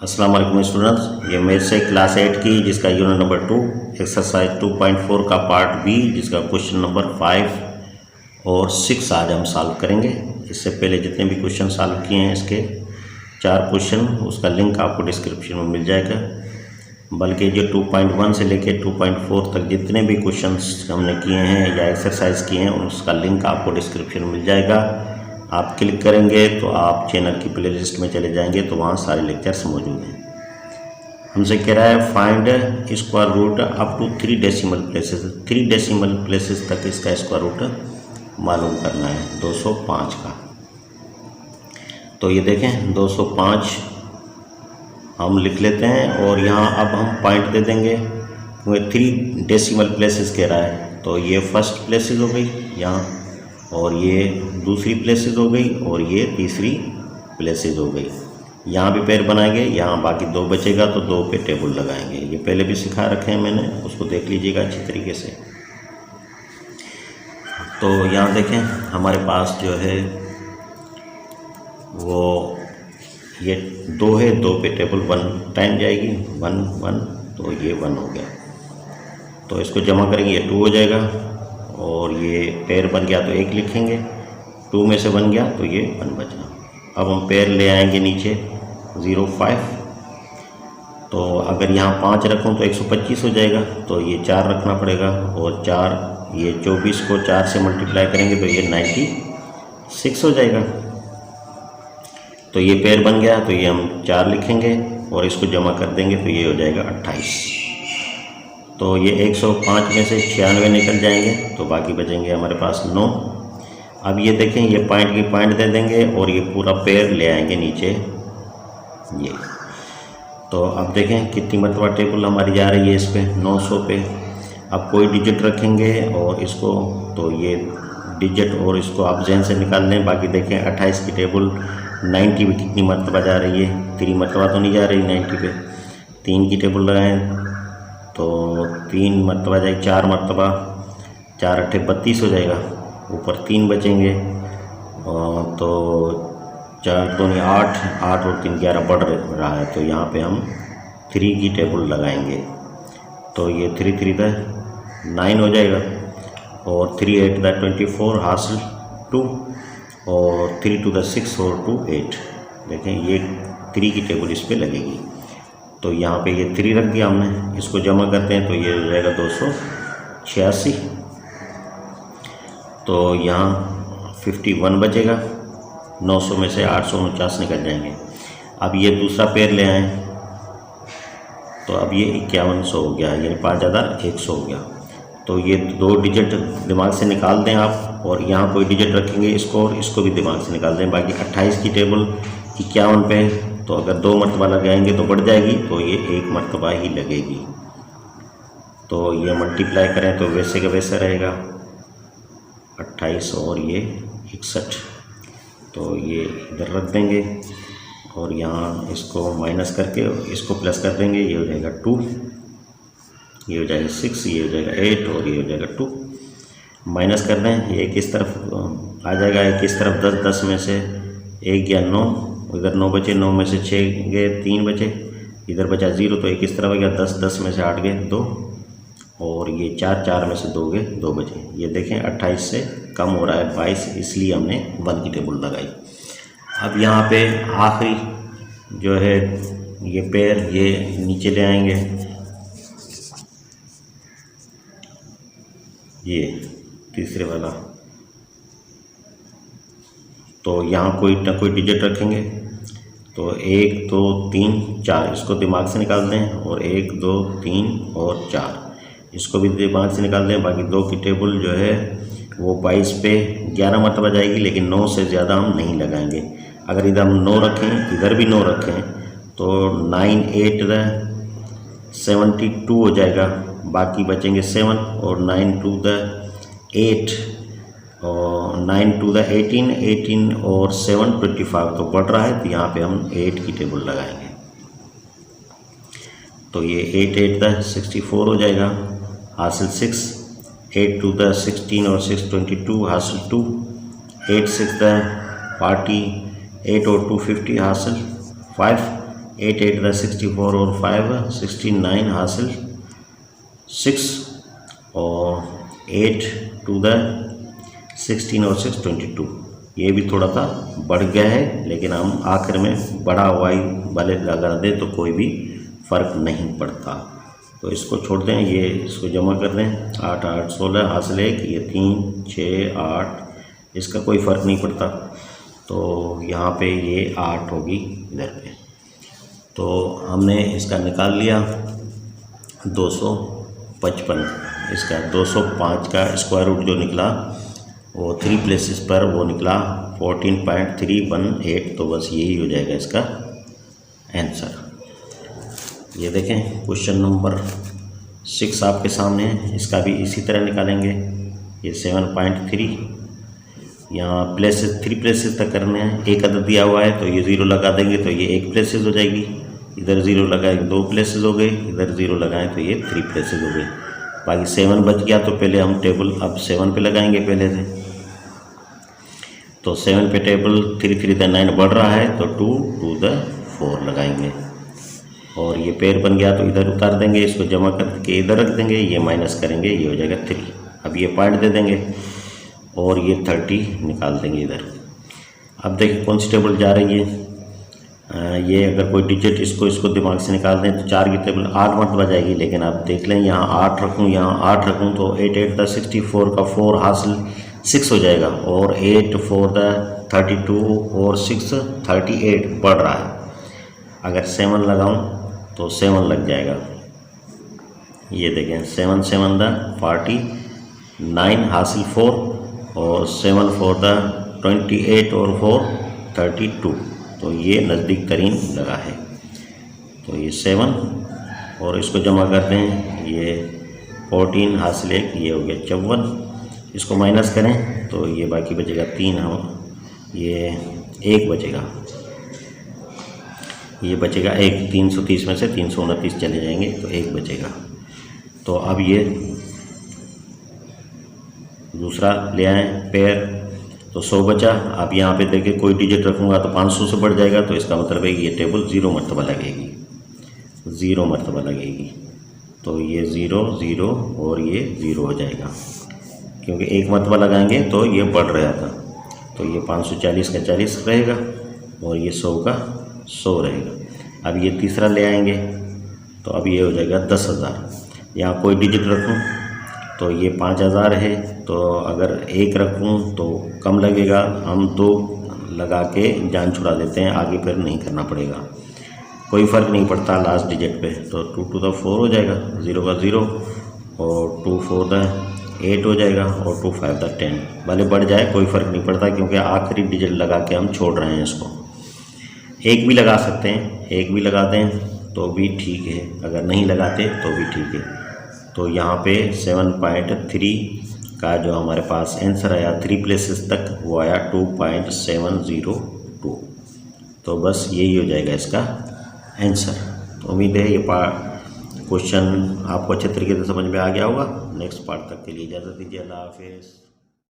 अस्सलाम वालेकुम स्टूडेंट्स, ये मेरे से क्लास 8 की जिसका यूनिट नंबर 2 एक्सरसाइज 2.4 का पार्ट बी जिसका क्वेश्चन नंबर 5 और 6 आज हम सॉल्व करेंगे। इससे पहले जितने भी क्वेश्चन सॉल्व किए हैं इसके 4 क्वेश्चन उसका लिंक आपको डिस्क्रिप्शन में मिल जाएगा। बल्कि जो 2.1 से लेकर 2.4 तक जितने भी क्वेश्चंस हमने किए हैं या एक्सरसाइज किए हैं उसका लिंक आपको डिस्क्रिप्शन में मिल जाएगा। आप क्लिक करेंगे तो आप चैनल की प्लेलिस्ट में चले जाएंगे तो वहाँ सारे लेक्चर्स मौजूद हैं। हमसे कह रहा है find square root up to 3 decimal places. 3 decimal places तक इसका स्क्वायर रूट मालूम करना है 205 का। तो ये देखें 205 हम लिख लेते हैं और यहाँ अब हम पॉइंट दे देंगे क्योंकि 3 डेसिमल प्लेसेस कह रहा है। तो ये फर्स्ट प्लेसेस हो गई यहाँ, और ये दूसरी प्लेसेस हो गई, और ये तीसरी प्लेसेस हो गई। यहाँ भी पैर बनाएंगे, यहाँ बाकी 2 बचेगा तो 2 पे टेबल लगाएंगे। ये पहले भी सिखा रखे हैं मैंने, उसको देख लीजिएगा अच्छी तरीके से। तो यहाँ देखें हमारे पास जो है वो ये 2 है, 2 पे टेबल 1 टाइम जाएगी, 1 1 तो ये 1 हो गया। तो इसको जमा करेंगे, ये 2 हो जाएगा, और ये पैर बन गया तो 1 लिखेंगे, 2 में से बन गया तो ये 1 बचा। अब हम पैर ले आएंगे नीचे 0.5। तो अगर यहाँ 5 रखूँ तो 125 हो जाएगा, तो ये 4 रखना पड़ेगा, और 4 ये 24 को 4 से मल्टीप्लाई करेंगे तो ये 96 हो जाएगा। तो ये पैर बन गया तो ये हम 4 लिखेंगे और इसको जमा कर देंगे तो ये हो जाएगा 28। तो ये 105 में से 96 निकल जाएंगे तो बाकी बचेंगे हमारे पास 9। अब ये देखें ये पॉइंट की पॉइंट दे देंगे और ये पूरा पैर ले आएंगे नीचे ये। तो अब देखें कितनी मरतबा टेबल हमारी जा रही है इस पे 900 पे। अब कोई डिजिट रखेंगे और इसको, तो ये डिजिट और इसको आप जहन से निकाल लें। बाकी देखें 28 की टेबल 90 पे कितनी मरतबा जा रही है, 3 मरतबा तो नहीं जा रही 90 पे। 3 की टेबल लगाएं तो 3 मरतबा जाएगी, 4 मरतबा, 4 8 32 हो जाएगा, ऊपर 3 बचेंगे। तो 4 2 8 8 और 3 11 बढ़ रहा है, तो यहाँ पे हम 3 की टेबल लगाएंगे। तो ये 3 3 9 हो जाएगा, और 3 8 24 हासिल 2, और 3 2 6 और 2 8। देखें ये 3 की टेबल इस पे लगेगी। तो यहाँ पे ये 3 रख दिया हमने, इसको जमा करते हैं तो ये हो जाएगा 286। तो यहाँ 51 बचेगा, 900 में से 849 निकल जाएंगे। अब ये दूसरा पैर ले आएँ तो अब ये 5100 हो गया, यानी 5100 हो गया। तो ये 2 डिजिट दिमाग से निकाल दें आप, और यहाँ कोई डिजिट रखेंगे इसको और इसको भी दिमाग से निकाल दें। बाकी 28 की टेबल 51 पे, तो अगर 2 मरतबा लगाएंगे तो बढ़ जाएगी, तो ये 1 मरतबा ही लगेगी। तो ये मल्टीप्लाई करें तो वैसे का वैसा रहेगा 28 और ये 61। तो ये इधर रख देंगे और यहाँ इसको माइनस करके इसको प्लस कर देंगे, ये हो जाएगा 2, ये हो जाएगा 6, ये हो जाएगा 8 और ये हो जाएगा 2। माइनस कर दें, ये किस तरफ आ जाएगा, किस तरफ 10 10 में से 1 गया 9, इधर 9 बचे, 9 में से 6 गए 3 बचे, इधर बचा 0, तो 1 किस तरफ गया 10 10 में से 8 गए 2, और ये 4 4 में से 2 गए 2 बचे। ये देखें 28 से कम हो रहा है 22, इसलिए हमने 1 की टेबल लगाई। अब यहाँ पे आखिरी जो है ये पैर ये नीचे ले आएंगे, ये तीसरे वाला। तो यहाँ कोई ना कोई डिजिट रखेंगे, तो 1 2 3 4 इसको दिमाग से निकाल दें, और 1 2 3 और 4 इसको भी दिमाग से निकाल दें। बाकी 2 की टेबल जो है वो 22 पे 11 मरतबा जाएगी, लेकिन 9 से ज़्यादा हम नहीं लगाएंगे। अगर इधर हम 9 रखें, इधर भी 9 रखें, तो 9 8 72 हो जाएगा, बाकी बचेंगे 7, और 9 2 8, और 9 2 18 18 और 7 25, तो बढ़ रहा है, तो यहाँ पे हम 8 की टेबल लगाएंगे। तो ये 8 8 64 हो जाएगा, हासिल 6, 8 2 16 और 6 22 हासिल 2, 8 6 40, 8 और 2 50 हासिल 5, 8 8 द 64 और 5 69 हासिल 6 और 8 2 द 16 और 6 22। ये भी थोड़ा सा बढ़ गया है, लेकिन हम आखिर में बढ़ा हुआ ही वाले लगा दें तो कोई भी फ़र्क नहीं पड़ता। तो इसको छोड़ दें, ये इसको जमा कर दें। 8 8 16 हासिल 1, ये 3 6 8, इसका कोई फ़र्क नहीं पड़ता। तो यहाँ पे ये 8 होगी इधर पे। तो हमने इसका निकाल लिया 255। इसका 205 का स्क्वायर रूट जो निकला वो 3 प्लेसेस पर वो निकला 14.318। तो बस यही हो जाएगा इसका आंसर। ये देखें क्वेश्चन नंबर 6 आपके सामने है, इसका भी इसी तरह निकालेंगे। ये 7.3, यहाँ प्लेसेस 3 प्लेसेस तक करने हैं। एक अदद दिया हुआ है तो ये 0 लगा देंगे तो ये 1 प्लेसेस हो जाएगी। इधर 0 लगाए 2 प्लेसेस हो गए, इधर 0 लगाएं तो ये 3 प्लेसेस हो गए। बाकी 7 बच गया तो पहले हम टेबल अब 7 पे लगाएंगे पहले से। तो 7 पे टेबल 3 3 द 9 बढ़ रहा है तो 2 2 द 4 लगाएंगे और ये पेयर बन गया तो इधर उतार देंगे, इसको जमा करके इधर रख देंगे, ये माइनस करेंगे, ये हो जाएगा 3। अब ये पॉइंट दे देंगे और ये 30 निकाल देंगे इधर। अब देखिए कौन सी टेबल जा रही है। ये अगर कोई डिजिट इसको दिमाग से निकाल दें तो 4 की टेबल 8 मरतबा जाएगी। लेकिन आप देख लें यहाँ 8 रखूँ, यहाँ 8 रखूँ तो 8 8 द 64 का 4 हासिल 6 हो जाएगा और 8 4 द 32 और 6 38 बढ़ रहा है। अगर 7 लगाऊँ तो 7 लग जाएगा। ये देखें 7 7 द 49 हासिल 4 और 7 4 द 28 और 4 32। तो ये नज़दीक तरीन लगा है। तो ये 7 और इसको जमा करते हैं, ये 14 हासिल 1, ये हो गया 54। इसको माइनस करें तो ये बाकी बचेगा 3, हम ये 1 बचेगा, ये बचेगा 1। 330 में से 329 चले जाएंगे तो 1 बचेगा। तो अब ये दूसरा ले आए पेयर तो 100 बचा। अब यहाँ पे देखिए कोई डिजिट रखूँगा तो 500 से बढ़ जाएगा, तो इसका मतलब है कि ये टेबल 0 मरतबा लगेगी, 0 मरतबा लगेगी। तो ये 0 0 और ये 0 हो जाएगा, क्योंकि 1 मरतबा लगाएंगे तो ये बढ़ रहा था। तो ये 540 का 40 रहेगा और ये 100 का 100 रहेगा। अब ये तीसरा ले आएंगे तो अब ये हो जाएगा 10,000। यहाँ कोई डिजिट रखूँ तो ये 5,000 है, तो अगर 1 रखूँ तो कम लगेगा, हम 2 लगा के जान छुड़ा देते हैं, आगे फिर नहीं करना पड़ेगा, कोई फ़र्क नहीं पड़ता लास्ट डिजिट पे। तो 2 to the 4 हो जाएगा, 0 का 0 और 2 4 द 8 हो जाएगा और 2 5 द 10। भले बढ़ जाए कोई फ़र्क नहीं पड़ता, क्योंकि आखिरी डिजिट लगा के हम छोड़ रहे हैं इसको। 1 भी लगा सकते हैं, 1 भी लगा दें तो भी ठीक है, अगर नहीं लगाते तो भी ठीक है। तो यहाँ पे 7.3 का जो हमारे पास आंसर आया 3 प्लेसेस तक, वो आया 2.702। तो बस यही हो जाएगा इसका आंसर। तो उम्मीद है ये क्वेश्चन आपको अच्छे तरीके से समझ में आ गया होगा। नेक्स्ट पार्ट तक के लिए इजाज़त दीजिए। अल्लाह हाफिज़।